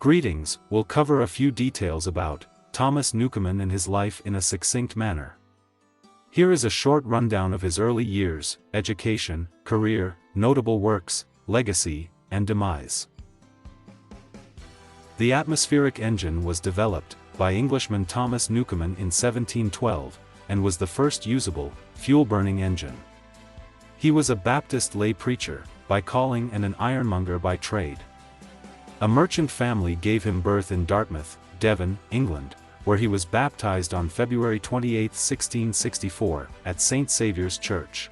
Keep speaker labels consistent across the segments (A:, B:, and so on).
A: Greetings, we'll cover a few details about Thomas Newcomen and his life in a succinct manner. Here is a short rundown of his early years, education, career, notable works, legacy, and demise. The atmospheric engine was developed by Englishman Thomas Newcomen in 1712, and was the first usable, fuel-burning engine. He was a Baptist lay preacher, by calling and an ironmonger by trade. A merchant family gave him birth in Dartmouth, Devon, England, where he was baptized on February 28, 1664, at St. Saviour's Church.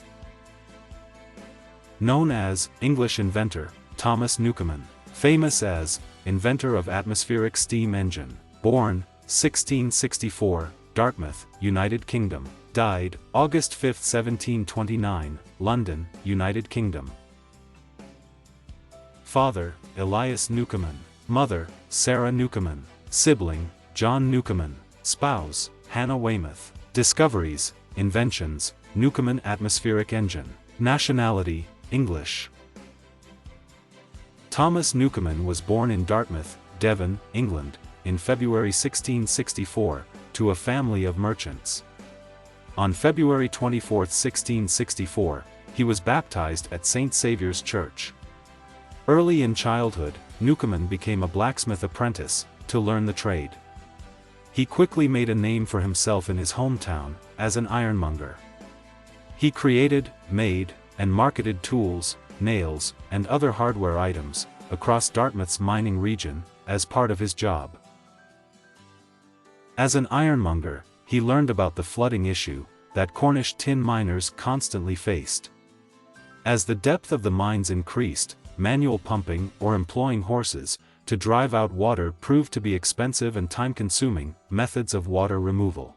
A: Known as English inventor, Thomas Newcomen, famous as inventor of atmospheric steam engine, born 1664, Dartmouth, United Kingdom, died August 5, 1729, London, United Kingdom. Father, Elias Newcomen. Mother, Sarah Newcomen. Sibling, John Newcomen. Spouse, Hannah Weymouth. Discoveries, inventions, Newcomen atmospheric engine. Nationality, English. Thomas Newcomen was born in Dartmouth, Devon, England, in February 1664, to a family of merchants. On February 24, 1664, he was baptized at St. Saviour's Church. Early in childhood, Newcomen became a blacksmith apprentice, to learn the trade. He quickly made a name for himself in his hometown, as an ironmonger. He created, made, and marketed tools, nails, and other hardware items, across Dartmouth's mining region, as part of his job. As an ironmonger, he learned about the flooding issue, that Cornish tin miners constantly faced. As the depth of the mines increased, manual pumping or employing horses to drive out water proved to be expensive and time-consuming methods of water removal.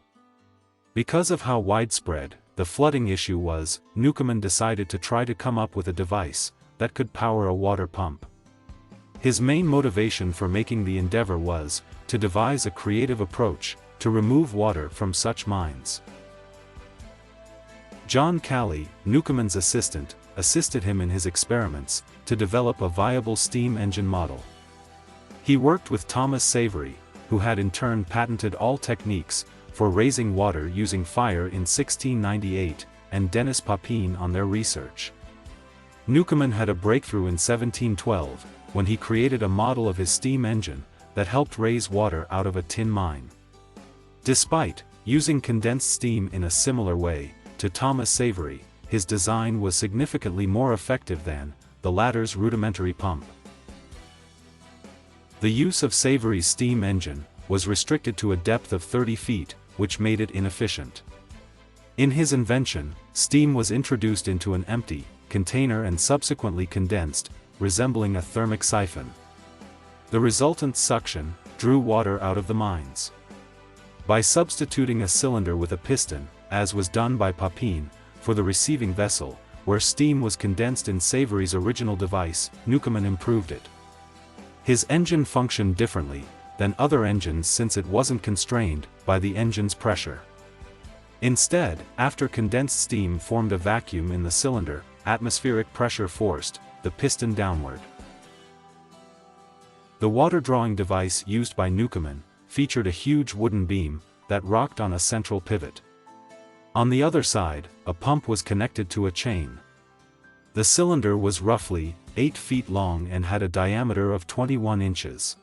A: Because of how widespread the flooding issue was, Newcomen decided to try to come up with a device that could power a water pump. His main motivation for making the endeavor was to devise a creative approach to remove water from such mines. John Calley, Newcomen's assistant, assisted him in his experiments to develop a viable steam engine model. He worked with Thomas Savery, who had in turn patented all techniques for raising water using fire in 1698, and Denis Papin on their research. Newcomen had a breakthrough in 1712, when he created a model of his steam engine that helped raise water out of a tin mine. Despite using condensed steam in a similar way to Thomas Savery, his design was significantly more effective than the latter's rudimentary pump. The use of Savery's steam engine was restricted to a depth of 30 feet, which made it inefficient. In his invention, steam was introduced into an empty container and subsequently condensed, resembling a thermic siphon. The resultant suction drew water out of the mines. By substituting a cylinder with a piston, as was done by Papin, for the receiving vessel, where steam was condensed in Savery's original device, Newcomen improved it. His engine functioned differently than other engines since it wasn't constrained by the engine's pressure. Instead, after condensed steam formed a vacuum in the cylinder, atmospheric pressure forced the piston downward. The water-drawing device used by Newcomen featured a huge wooden beam that rocked on a central pivot. On the other side, a pump was connected to a chain. The cylinder was roughly 8 feet long and had a diameter of 21 inches.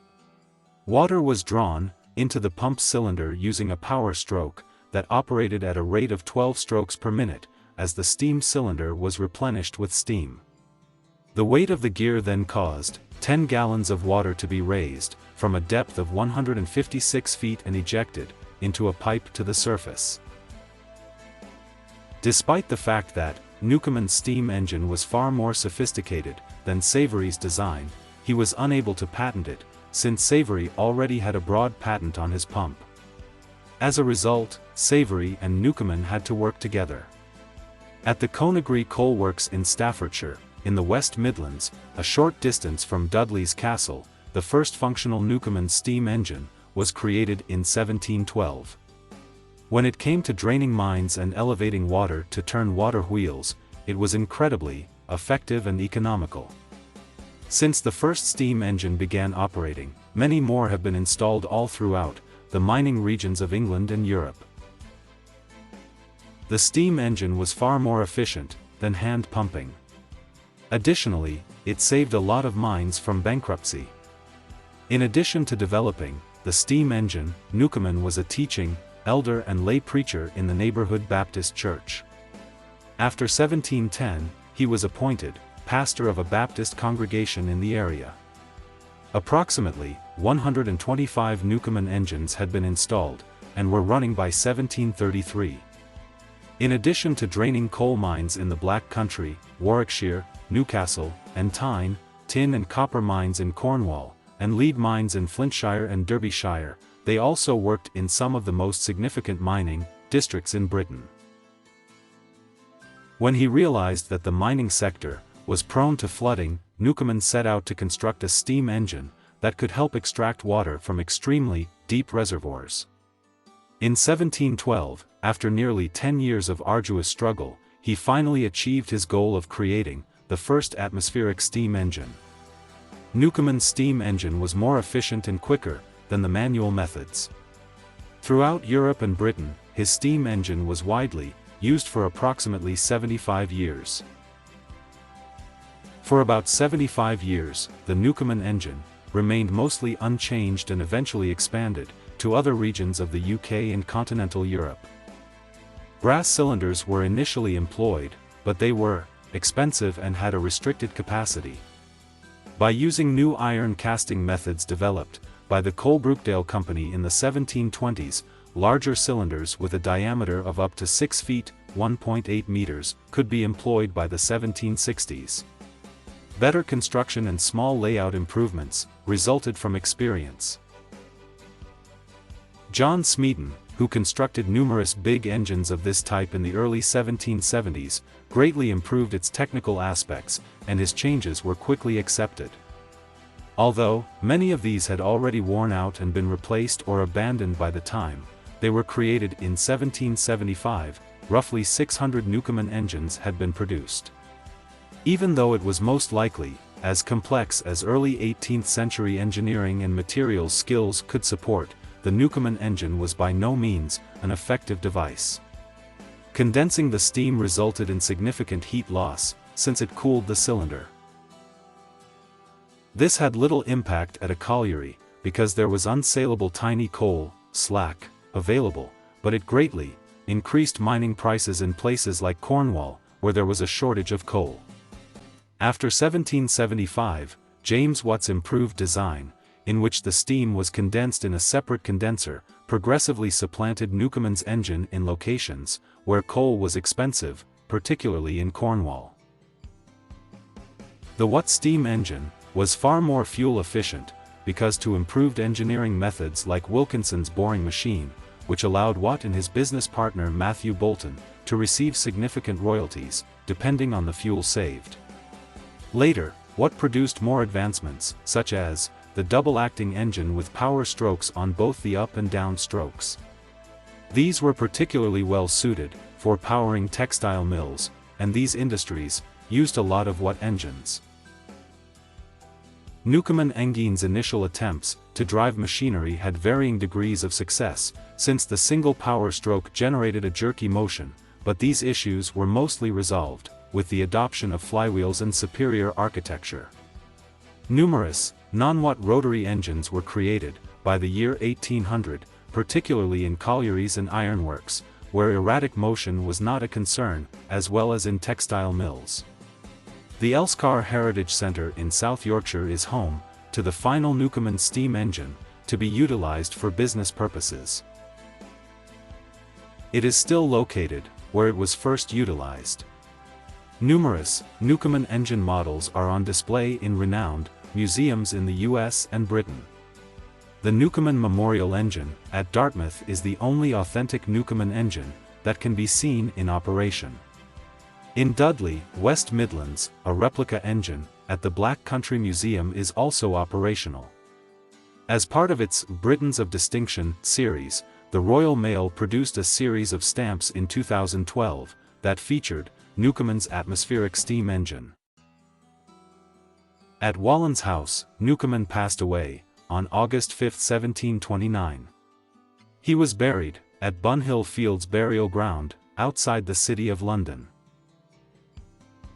A: Water was drawn into the pump cylinder using a power stroke that operated at a rate of 12 strokes per minute, as the steam cylinder was replenished with steam. The weight of the gear then caused 10 gallons of water to be raised from a depth of 156 feet and ejected into a pipe to the surface. Despite the fact that Newcomen's steam engine was far more sophisticated than Savery's design, he was unable to patent it, since Savery already had a broad patent on his pump. As a result, Savery and Newcomen had to work together. At the Conagry Coal Works in Staffordshire, in the West Midlands, a short distance from Dudley's Castle, the first functional Newcomen steam engine was created in 1712. When it came to draining mines and elevating water to turn water wheels, it was incredibly effective and economical. Since the first steam engine began operating, many more have been installed all throughout the mining regions of England and Europe. The steam engine was far more efficient than hand pumping. Additionally, it saved a lot of mines from bankruptcy. In addition to developing the steam engine, Newcomen was a teaching, elder and lay preacher in the neighborhood Baptist church. After 1710, he was appointed pastor of a Baptist congregation in the area. Approximately 125 Newcomen engines had been installed, and were running by 1733. In addition to draining coal mines in the Black Country, Warwickshire, Newcastle, and Tyne, tin and copper mines in Cornwall, and lead mines in Flintshire and Derbyshire, they also worked in some of the most significant mining districts in Britain. When he realized that the mining sector was prone to flooding, Newcomen set out to construct a steam engine that could help extract water from extremely deep reservoirs. In 1712, after nearly 10 years of arduous struggle, he finally achieved his goal of creating the first atmospheric steam engine. Newcomen's steam engine was more efficient and quicker than the manual methods. Throughout Europe and Britain, his steam engine was widely used for approximately 75 years. For about 75 years, the Newcomen engine remained mostly unchanged and eventually expanded to other regions of the UK and continental Europe. Brass cylinders were initially employed, but they were expensive and had a restricted capacity. By using new iron casting methods developed by the Coalbrookdale Company in the 1720s, larger cylinders with a diameter of up to 6 feet (1.8 meters) could be employed by the 1760s. Better construction and small layout improvements resulted from experience. John Smeaton, who constructed numerous big engines of this type in the early 1770s, greatly improved its technical aspects, and his changes were quickly accepted. Although many of these had already worn out and been replaced or abandoned by the time they were created in 1775, roughly 600 Newcomen engines had been produced. Even though it was most likely as complex as early 18th century engineering and materials skills could support, the Newcomen engine was by no means an effective device. Condensing the steam resulted in significant heat loss, since it cooled the cylinder. This had little impact at a colliery, because there was unsaleable tiny coal, slack, available, but it greatly increased mining prices in places like Cornwall, where there was a shortage of coal. After 1775, James Watt's improved design, in which the steam was condensed in a separate condenser, progressively supplanted Newcomen's engine in locations where coal was expensive, particularly in Cornwall. The Watt steam engine was far more fuel efficient, because to improved engineering methods like Wilkinson's boring machine, which allowed Watt and his business partner Matthew Boulton to receive significant royalties, depending on the fuel saved. Later, Watt produced more advancements, such as the double-acting engine with power strokes on both the up and down strokes. These were particularly well suited for powering textile mills, and these industries used a lot of Watt engines. Newcomen engine's initial attempts to drive machinery had varying degrees of success, since the single power stroke generated a jerky motion, but these issues were mostly resolved with the adoption of flywheels and superior architecture. Numerous non-Watt rotary engines were created by the year 1800, particularly in collieries and ironworks, where erratic motion was not a concern, as well as in textile mills. The Elscar Heritage Centre in South Yorkshire is home to the final Newcomen steam engine, to be utilised for business purposes. It is still located where it was first utilised. Numerous Newcomen engine models are on display in renowned museums in the US and Britain. The Newcomen Memorial Engine at Dartmouth is the only authentic Newcomen engine that can be seen in operation. In Dudley, West Midlands, a replica engine at the Black Country Museum is also operational. As part of its Britons of Distinction series, the Royal Mail produced a series of stamps in 2012 that featured Newcomen's atmospheric steam engine. At Wallen's house, Newcomen passed away on August 5, 1729. He was buried at Bunhill Fields Burial Ground, outside the City of London.